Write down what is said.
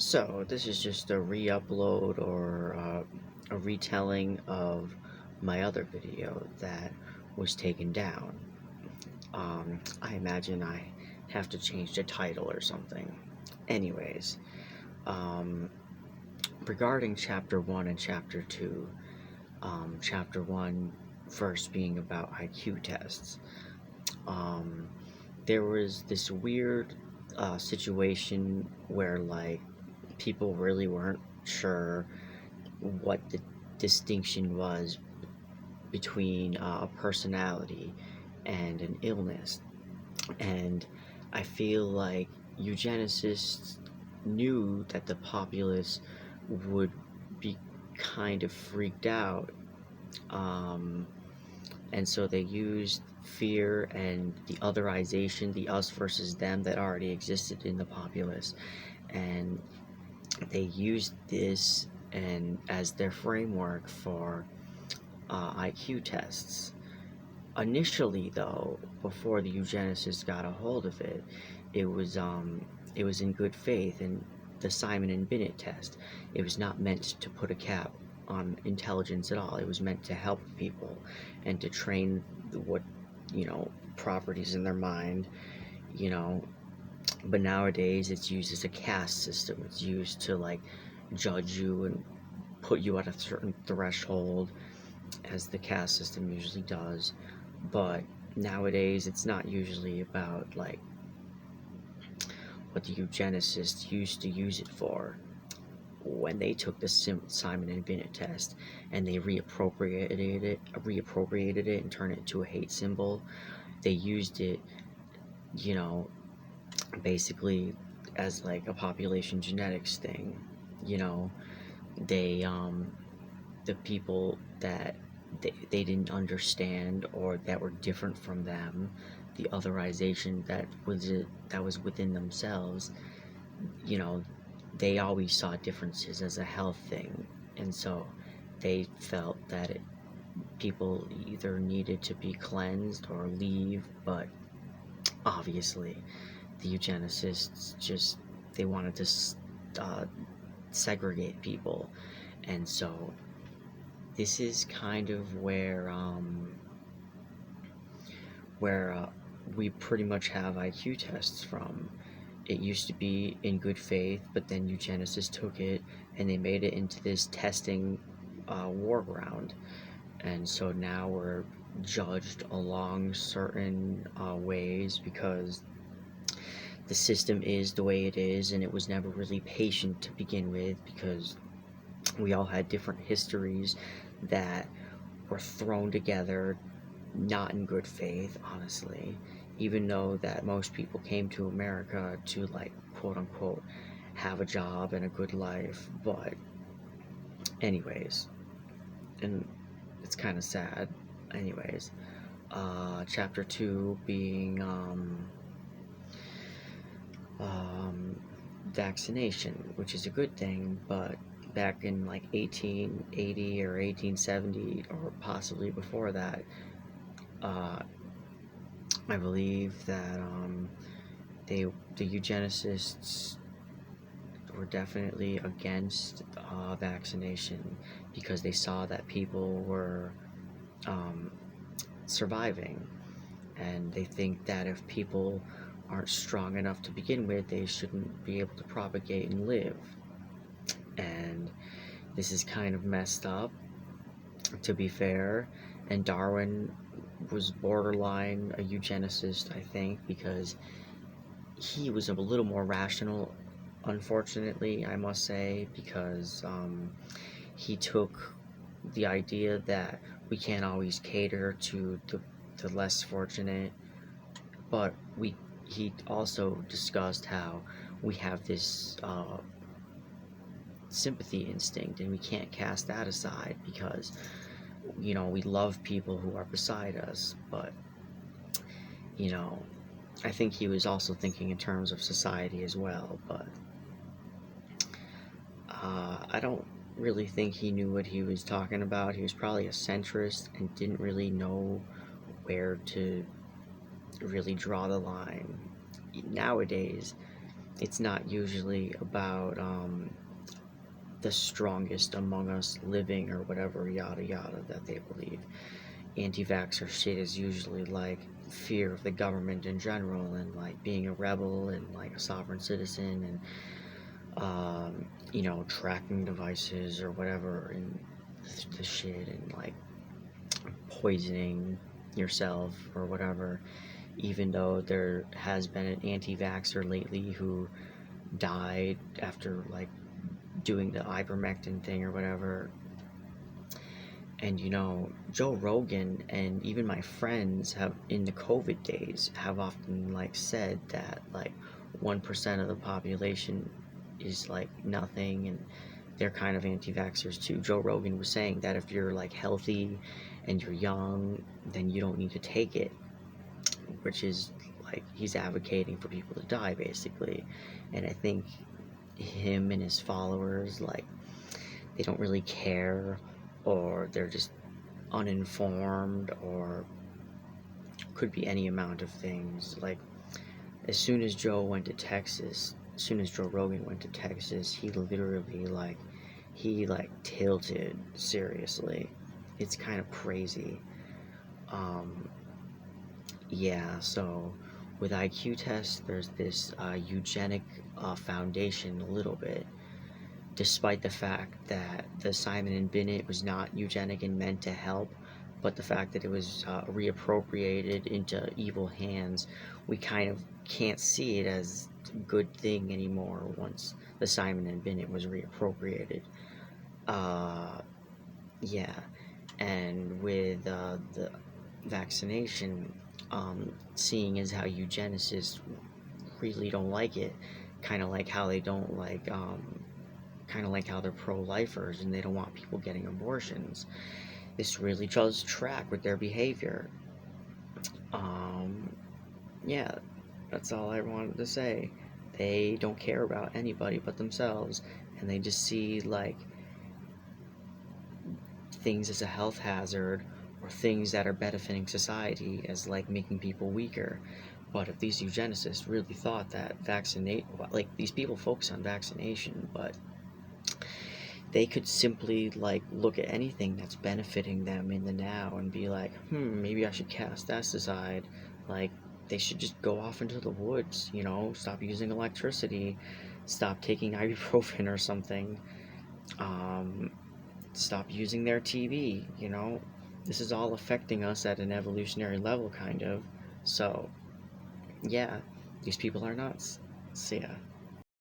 So, this is just a re-upload or a retelling of my other video that was taken down. I imagine I have to change the title or something. Anyways, um, regarding Chapter 1 and Chapter 2, Chapter 1 first being about IQ tests, um, there was this weird situation where, like, people really weren't sure what the distinction was between a personality and an illness. And I feel like eugenicists knew that the populace would be kind of freaked out. Um, and so they used fear and the otherization, the us versus them that already existed in the populace. And they used this and as their framework for IQ tests. Initially, though, before the eugenicists got a hold of it, it was it was in good faith, and the Simon and Binet test. It was not meant to put a cap on intelligence at all. It was meant to help people and to train what properties in their mind, you know. But nowadays, it's used as a caste system. It's used to like judge you and put you at a certain threshold, as the caste system usually does. But nowadays, it's not usually about like what the eugenicists used to use it for when they took the Simon and Binet test and they reappropriated it and turned it into a hate symbol. They used it, you know, basically as like a population genetics thing. You know, they the people that they didn't understand or that were different from them, the otherization that was within themselves, you know, they always saw differences as a health thing. And so they felt that people either needed to be cleansed or leave. But obviously the eugenicists just, they wanted to segregate people. And so this is kind of where we pretty much have IQ tests from. It used to be in good faith, but then eugenicists took it and they made it into this testing war ground. And so now we're judged along certain ways because the system is the way it is, and it was never really patient to begin with because we all had different histories that were thrown together, not in good faith, honestly, even though that most people came to America to, like, quote unquote, have a job and a good life. But anyways, and it's kind of sad. Anyways, chapter 2 being vaccination, which is a good thing. But back in like 1880 or 1870, or possibly before that, I believe that the eugenicists were definitely against vaccination because they saw that people were surviving, and they think that if people aren't strong enough to begin with, they shouldn't be able to propagate and live. And this is kind of messed up, to be fair. And Darwin was borderline a eugenicist, I think, because he was a little more rational, unfortunately, I must say, because he took the idea that we can't always cater to the less fortunate, but he also discussed how we have this sympathy instinct, and we can't cast that aside because, you know, we love people who are beside us. But, you know, I think he was also thinking in terms of society as well. But I don't really think he knew what he was talking about. He was probably a centrist and didn't really know where to really draw the line. Nowadays, it's not usually about the strongest among us living or whatever, yada yada, that they believe. Anti-vaxxer shit is usually like fear of the government in general, and like being a rebel and like a sovereign citizen, and tracking devices or whatever, and the shit, and like poisoning yourself or whatever. Even though there has been an anti-vaxxer lately who died after like doing the ivermectin thing or whatever. And Joe Rogan and even my friends have, in the COVID days, have often like said that like 1% of the population is like nothing, and they're kind of anti-vaxxers too. Joe Rogan was saying that if you're like healthy and you're young, then you don't need to take it, which is like he's advocating for people to die basically. And I think him and his followers, like, they don't really care, or they're just uninformed, or could be any amount of things. Like, as soon as Joe Rogan went to Texas, he literally tilted, seriously. It's kind of crazy. um yeah, so with IQ tests, there's this eugenic foundation, a little bit, despite the fact that the Simon and Bennett was not eugenic and meant to help, but the fact that it was reappropriated into evil hands, we kind of can't see it as a good thing anymore once the Simon and Bennett was reappropriated. Uh, yeah, and with the vaccination, seeing as how eugenicists really don't like it, kind of like how they don't like kind of like how they're pro-lifers and they don't want people getting abortions. This really does track with their behavior. Um, yeah, that's all I wanted to say. They don't care about anybody but themselves, and they just see like things as a health hazard, or things that are benefiting society as like making people weaker. But if these eugenicists really thought that vaccinate, like, these people focus on vaccination, but they could simply like look at anything that's benefiting them in the now and be like, maybe I should cast that aside. Like, they should just go off into the woods, stop using electricity, stop taking ibuprofen or something, um, stop using their TV. This is all affecting us at an evolutionary level, kind of. So, yeah, these people are nuts. See ya.